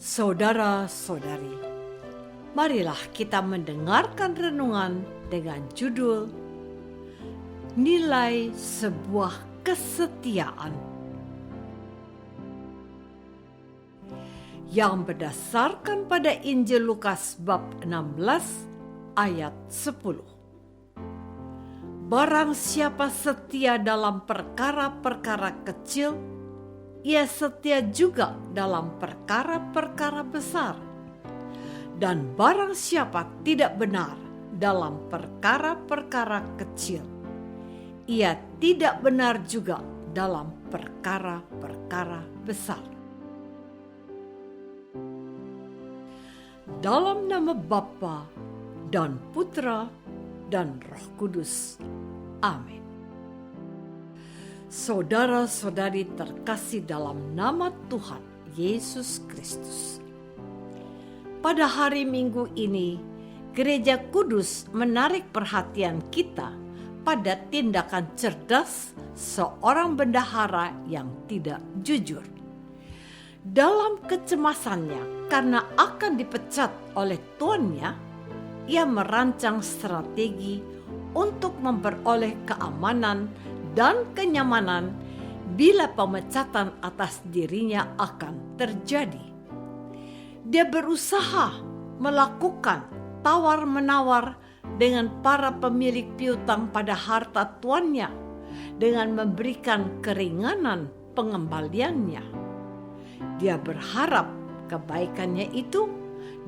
Saudara-saudari, marilah kita mendengarkan renungan dengan judul Nilai Sebuah Kesetiaan, yang berdasarkan pada Injil Lukas bab 16 ayat 10. Barang siapa setia dalam perkara-perkara kecil, ia setia juga dalam perkara-perkara besar. Dan barang siapa tidak benar dalam perkara-perkara kecil, ia tidak benar juga dalam perkara-perkara besar. Dalam nama Bapa dan Putra dan Roh Kudus. Amin. Saudara-saudari terkasih dalam nama Tuhan Yesus Kristus. Pada hari Minggu ini, Gereja Kudus menarik perhatian kita pada tindakan cerdas seorang bendahara yang tidak jujur. Dalam kecemasannya karena akan dipecat oleh tuannya, ia merancang strategi untuk memperoleh keamanan dan kenyamanan bila pemecatan atas dirinya akan terjadi. Dia berusaha melakukan tawar-menawar dengan para pemilik piutang pada harta tuannya dengan memberikan keringanan pengembaliannya. Dia berharap kebaikannya itu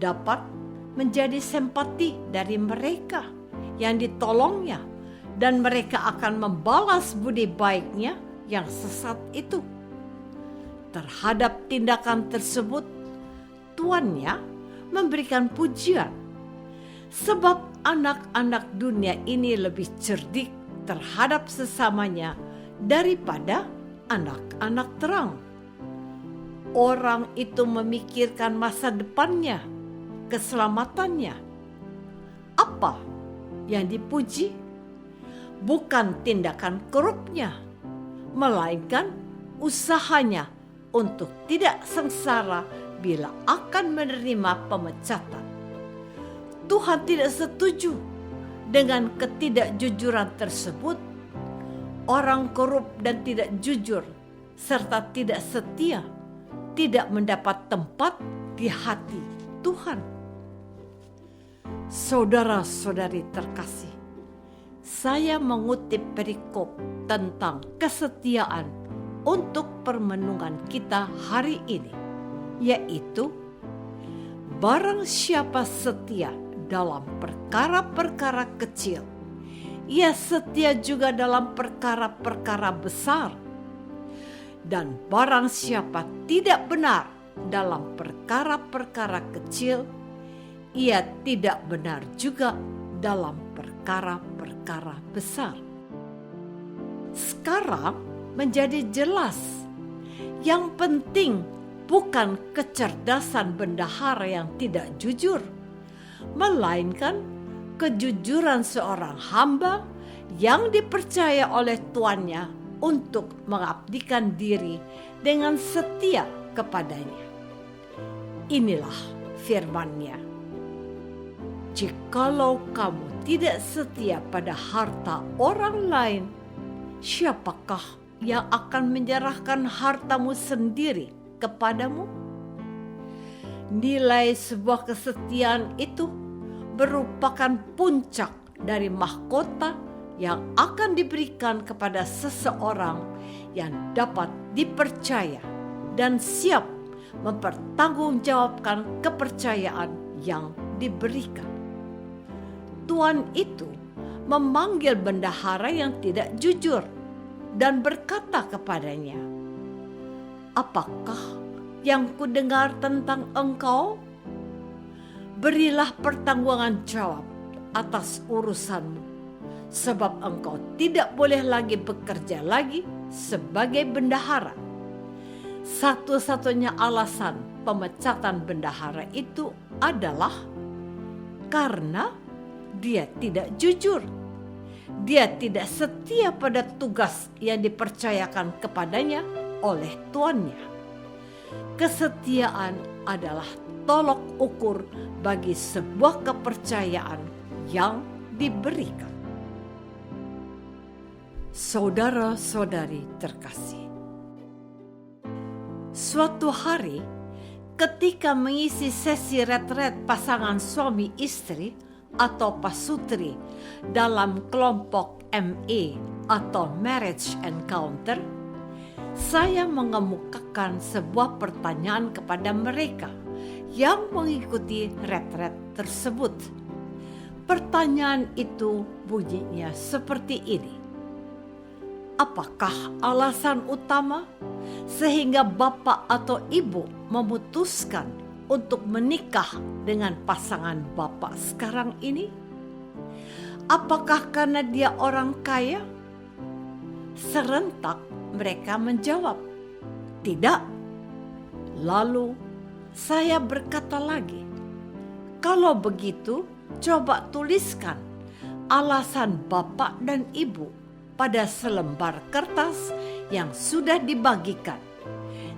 dapat menjadi simpati dari mereka yang ditolongnya, dan mereka akan membalas budi baiknya yang sesat itu. Terhadap tindakan tersebut, tuannya memberikan pujian, sebab anak-anak dunia ini lebih cerdik terhadap sesamanya daripada anak-anak terang. Orang itu memikirkan masa depannya, keselamatannya. Apa yang dipuji? Bukan tindakan korupnya, melainkan usahanya untuk tidak sengsara bila akan menerima pemecatan. Tuhan tidak setuju dengan ketidakjujuran tersebut. Orang korup dan tidak jujur serta tidak setia tidak mendapat tempat di hati Tuhan. Saudara-saudari terkasih, saya mengutip perikop tentang kesetiaan untuk permenungan kita hari ini, yaitu barang siapa setia dalam perkara-perkara kecil, ia setia juga dalam perkara-perkara besar. Dan barang siapa tidak benar dalam perkara-perkara kecil, ia tidak benar juga dalam perkara-perkara besar. Sekarang menjadi jelas, yang penting bukan kecerdasan bendahara yang tidak jujur, melainkan kejujuran seorang hamba yang dipercaya oleh tuannya untuk mengabdikan diri dengan setia kepadanya. Inilah firman-Nya. Jikalau kamu tidak setia pada harta orang lain, siapakah yang akan menyerahkan hartamu sendiri kepadamu? Nilai sebuah kesetiaan itu merupakan puncak dari mahkota yang akan diberikan kepada seseorang yang dapat dipercaya dan siap mempertanggungjawabkan kepercayaan yang diberikan. Tuan itu memanggil bendahara yang tidak jujur dan berkata kepadanya, "Apakah yang kudengar tentang engkau? Berilah pertanggungan jawab atas urusanmu, sebab engkau tidak boleh lagi bekerja lagi sebagai bendahara." Satu-satunya alasan pemecatan bendahara itu adalah karena dia tidak jujur. Dia tidak setia pada tugas yang dipercayakan kepadanya oleh tuannya. Kesetiaan adalah tolok ukur bagi sebuah kepercayaan yang diberikan. Saudara-saudari terkasih, suatu hari ketika mengisi sesi retret pasangan suami istri atau pasutri dalam kelompok ME atau Marriage Encounter, saya mengemukakan sebuah pertanyaan kepada mereka yang mengikuti retret tersebut. Pertanyaan itu bunyinya seperti ini: apakah alasan utama sehingga bapak atau ibu memutuskan untuk menikah dengan pasangan bapak sekarang ini? Apakah karena dia orang kaya? Serentak mereka menjawab, tidak. Lalu saya berkata lagi, kalau begitu coba tuliskan alasan bapak dan ibu pada selembar kertas yang sudah dibagikan.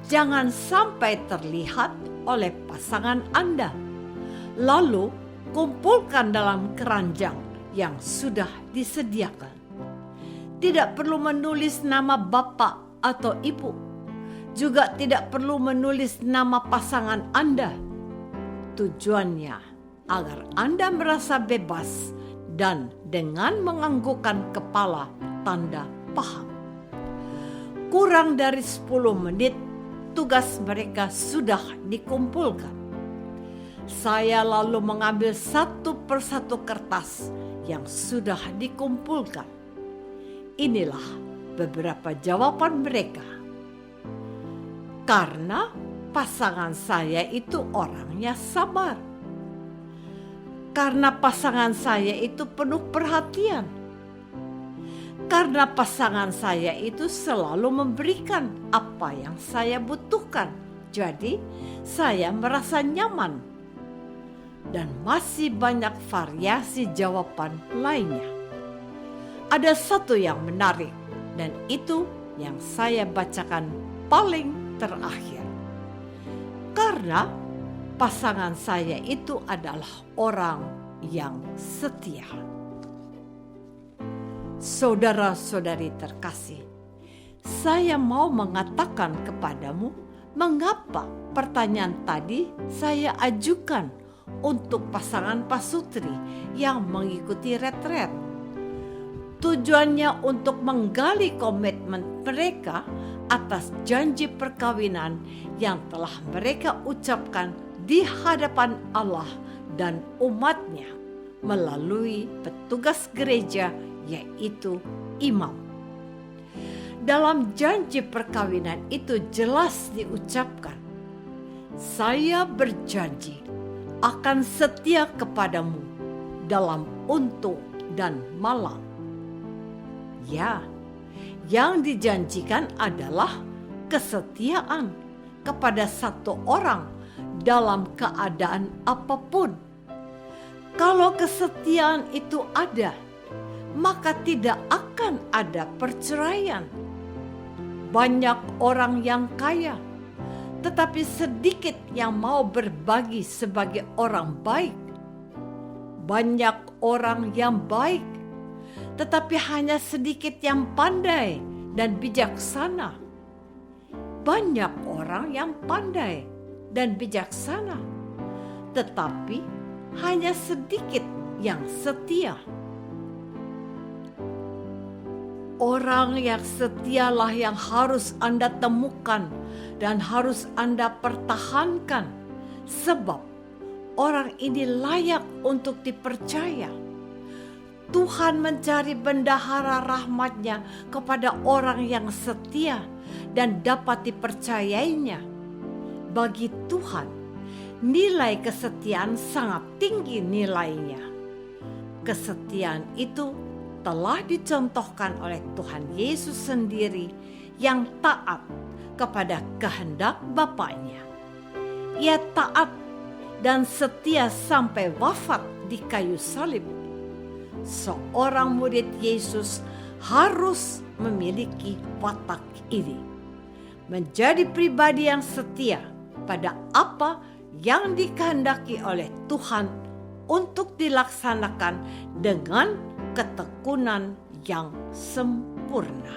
Jangan sampai terlihat oleh pasangan Anda. Lalu kumpulkan dalam keranjang yang sudah disediakan. Tidak perlu menulis nama bapak atau ibu. Juga tidak perlu menulis nama pasangan Anda. Tujuannya agar Anda merasa bebas dan dengan menganggukkan kepala tanda paham. Kurang dari 10 menit tugas mereka sudah dikumpulkan. Saya lalu mengambil satu persatu kertas yang sudah dikumpulkan. Inilah beberapa jawaban mereka. Karena pasangan saya itu orangnya sabar. Karena pasangan saya itu penuh perhatian. Karena pasangan saya itu selalu memberikan apa yang saya butuhkan. Jadi saya merasa nyaman. Dan masih banyak variasi jawaban lainnya. Ada satu yang menarik dan itu yang saya bacakan paling terakhir. Karena pasangan saya itu adalah orang yang setia. Saudara-saudari terkasih, saya mau mengatakan kepadamu mengapa pertanyaan tadi saya ajukan untuk pasangan pasutri yang mengikuti retret. Tujuannya untuk menggali komitmen mereka atas janji perkawinan yang telah mereka ucapkan di hadapan Allah dan umatnya melalui petugas gereja, yaitu imam. Dalam janji perkawinan itu jelas diucapkan, saya berjanji akan setia kepadamu dalam untung dan malang. Ya, yang dijanjikan adalah kesetiaan kepada satu orang dalam keadaan apapun. Kalau kesetiaan itu ada, maka tidak akan ada perceraian. Banyak orang yang kaya, tetapi sedikit yang mau berbagi sebagai orang baik. Banyak orang yang baik, tetapi hanya sedikit yang pandai dan bijaksana. Banyak orang yang pandai dan bijaksana, tetapi hanya sedikit yang setia. Orang yang setialah yang harus Anda temukan dan harus Anda pertahankan, sebab orang ini layak untuk dipercaya. Tuhan mencari bendahara rahmat-Nya kepada orang yang setia dan dapat dipercayainya. Bagi Tuhan, nilai kesetiaan sangat tinggi nilainya. Kesetiaan itu telah dicontohkan oleh Tuhan Yesus sendiri yang taat kepada kehendak Bapaknya. Ia taat dan setia sampai wafat di kayu salib. Seorang murid Yesus harus memiliki watak ini. Menjadi pribadi yang setia pada apa yang dikehendaki oleh Tuhan untuk dilaksanakan dengan ketekunan yang sempurna.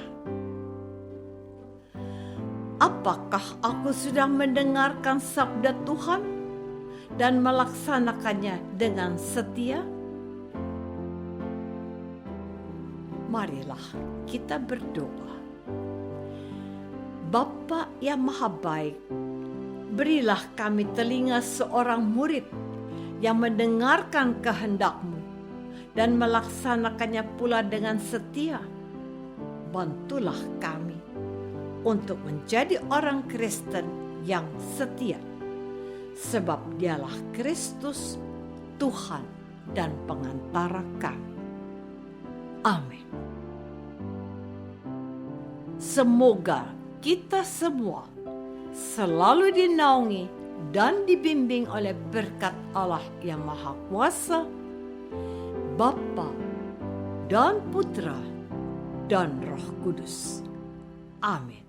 Apakah aku sudah mendengarkan sabda Tuhan dan melaksanakannya dengan setia? Marilah kita berdoa. Bapa yang Maha Baik, berilah kami telinga seorang murid yang mendengarkan kehendak-Mu dan melaksanakannya pula dengan setia. Bantulah kami untuk menjadi orang Kristen yang setia, sebab Dialah Kristus, Tuhan dan pengantara kami. Amin. Semoga kita semua selalu dinaungi dan dibimbing oleh berkat Allah yang Maha Kuasa, Bapa dan Putra dan Roh Kudus. Amin.